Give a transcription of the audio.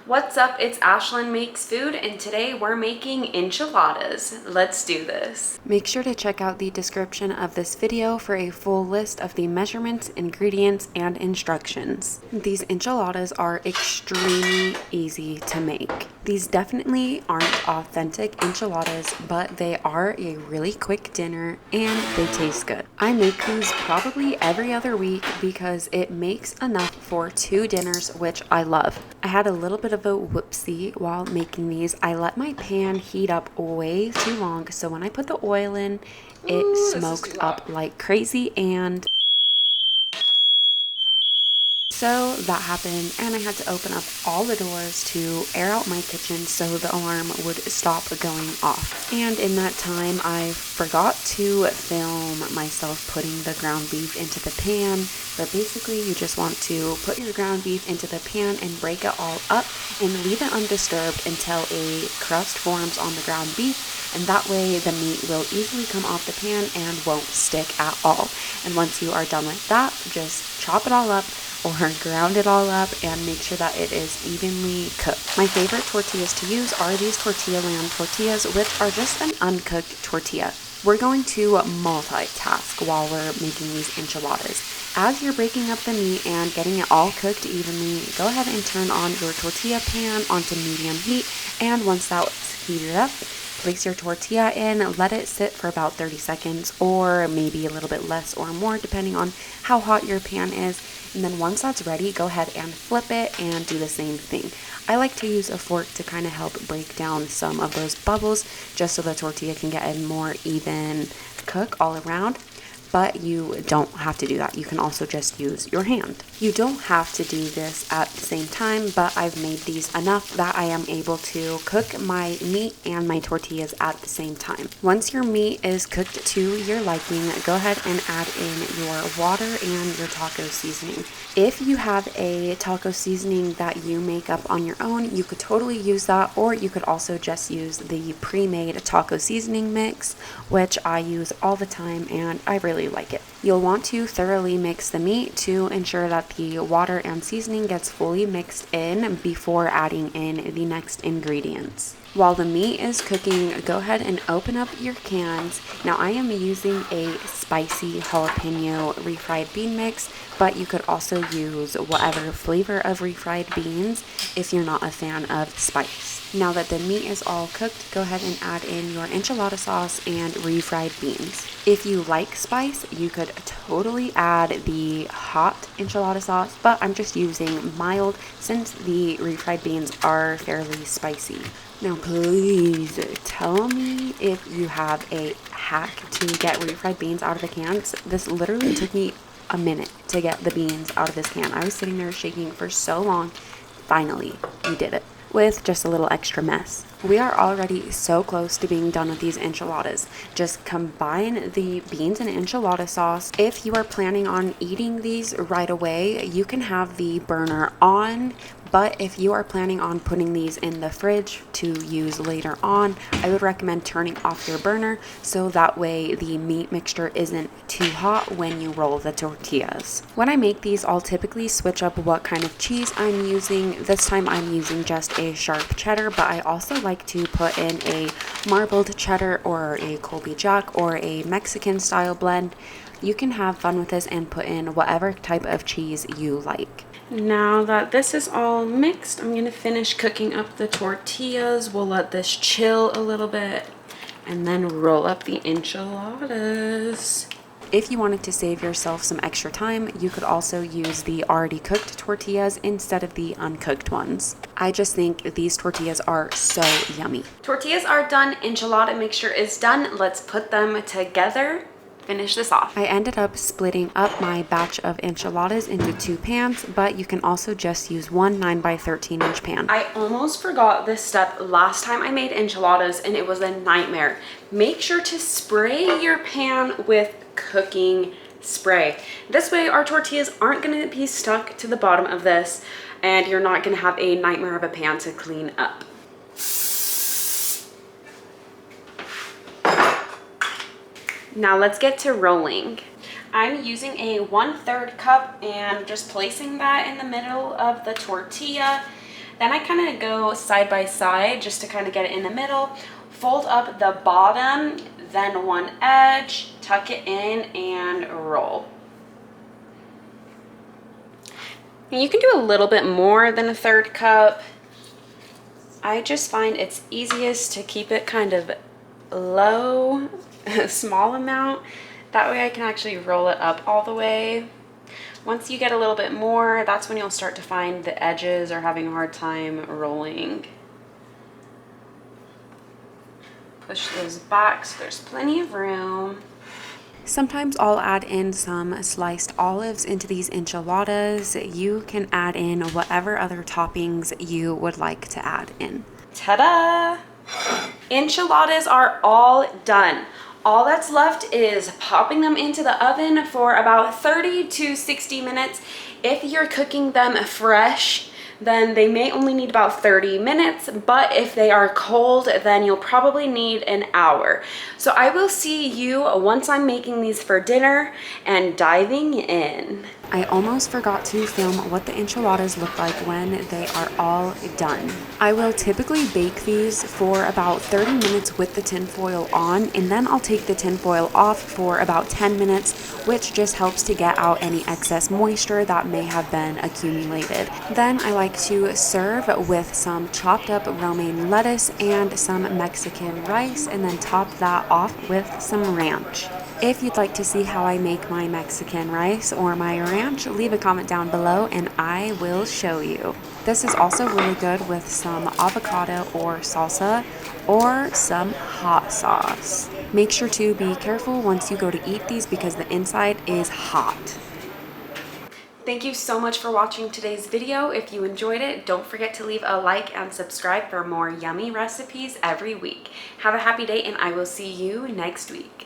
What's up? It's Ashlyn Makes Food, and today we're making enchiladas. Let's do this. Make sure to check out the description of this video for a full list of the measurements, ingredients, and instructions. These enchiladas are extremely easy to make. These definitely aren't authentic enchiladas, but they are a really quick dinner and they taste good. I make these probably every other week because it makes enough for 2 dinners, which I love. I had a little bit of a whoopsie while making these. I let my pan heat up way too long, so when I put the oil in, it smoked up like crazy, and so that happened, and I had to open up all the doors to air out my kitchen so the alarm would stop going off. And in that time, I forgot to film myself putting the ground beef into the pan. But basically, you just want to put your ground beef into the pan and break it all up and leave it undisturbed until a crust forms on the ground beef. And that way the meat will easily come off the pan and won't stick at all. And once you are done with that, just chop it all up or ground it all up and make sure that it is evenly cooked. My favorite tortillas to use are these Tortilla Land tortillas, which are just an uncooked tortilla. We're going to multitask while we're making these enchiladas. As you're breaking up the meat and getting it all cooked evenly, go ahead and turn on your tortilla pan onto medium heat, and once that's heated up, place your tortilla in, let it sit for about 30 seconds or maybe a little bit less or more depending on how hot your pan is. And then once that's ready, go ahead and flip it and do the same thing. I like to use a fork to kind of help break down some of those bubbles just so the tortilla can get a more even cook all around. But you don't have to do that. You can also just use your hand. You don't have to do this at the same time, but I've made these enough that I am able to cook my meat and my tortillas at the same time. Once your meat is cooked to your liking, go ahead and add in your water and your taco seasoning. If you have a taco seasoning that you make up on your own, you could totally use that, or you could also just use the pre-made taco seasoning mix, which I use all the time and I really like it. You'll want to thoroughly mix the meat to ensure that the water and seasoning gets fully mixed in before adding in the next ingredients. While the meat is cooking, go ahead and open up your cans. Now I am using a spicy jalapeno refried bean mix, but you could also use whatever flavor of refried beans if you're not a fan of spice. Now that the meat is all cooked, go ahead and add in your enchilada sauce and refried beans. If you like spice, you could totally add the hot enchilada sauce, but I'm just using mild since the refried beans are fairly spicy. Now please tell me if you have a hack to get refried beans out of the cans. This literally took me a minute to get the beans out of this can. I was sitting there shaking for so long. Finally, we did it with just a little extra mess. We are already so close to being done with these enchiladas. Just combine the beans and enchilada sauce. If you are planning on eating these right away, you can have the burner on. But if you are planning on putting these in the fridge to use later on, I would recommend turning off your burner so that way the meat mixture isn't too hot when you roll the tortillas. When I make these, I'll typically switch up what kind of cheese I'm using. This time I'm using just a sharp cheddar, but I also like to put in a marbled cheddar or a Colby Jack or a Mexican style blend. You can have fun with this and put in whatever type of cheese you like. Now that this is all mixed, I'm going to finish cooking up the tortillas. We'll let this chill a little bit and then roll up the enchiladas. If you wanted to save yourself some extra time, you could also use the already cooked tortillas instead of the uncooked ones. I just think these tortillas are so yummy. Tortillas are done. Enchilada mixture is done. Let's put them together. Finish this off. I ended up splitting up my batch of enchiladas into 2 pans, but you can also just use one 9x13 inch pan. I almost forgot this step last time I made enchiladas and it was a nightmare. Make sure to spray your pan with cooking spray. This way our tortillas aren't going to be stuck to the bottom of this and you're not going to have a nightmare of a pan to clean up. Now let's get to rolling. I'm using a 1/3 cup and just placing that in the middle of the tortilla. Then I kind of go side by side just to kind of get it in the middle. Fold up the bottom, then one edge, tuck it in, and roll. And you can do a little bit more than a 1/3 cup. I just find it's easiest to keep it kind of low, a small amount. That way I can actually roll it up all the way. Once you get a little bit more, that's when you'll start to find the edges are having a hard time rolling. Push those back so there's plenty of room. Sometimes I'll add in some sliced olives into these enchiladas. You can add in whatever other toppings you would like to add in. Ta-da! Enchiladas are all done. All that's left is popping them into the oven for about 30 to 60 minutes. If you're cooking them fresh, then they may only need about 30 minutes, but if they are cold, then you'll probably need an hour. So I will see you once I'm making these for dinner and diving in. I almost forgot to film what the enchiladas look like when they are all done. I will typically bake these for about 30 minutes with the tinfoil on, and then I'll take the tinfoil off for about 10 minutes, which just helps to get out any excess moisture that may have been accumulated. Then I like to serve with some chopped up romaine lettuce and some Mexican rice, and then top that off with some ranch. If you'd like to see how I make my Mexican rice or my ranch, leave a comment down below and I will show you. This is also really good with some avocado or salsa or some hot sauce. Make sure to be careful once you go to eat these because the inside is hot. Thank you so much for watching today's video. If you enjoyed it, don't forget to leave a like and subscribe for more yummy recipes every week. Have a happy day and I will see you next week.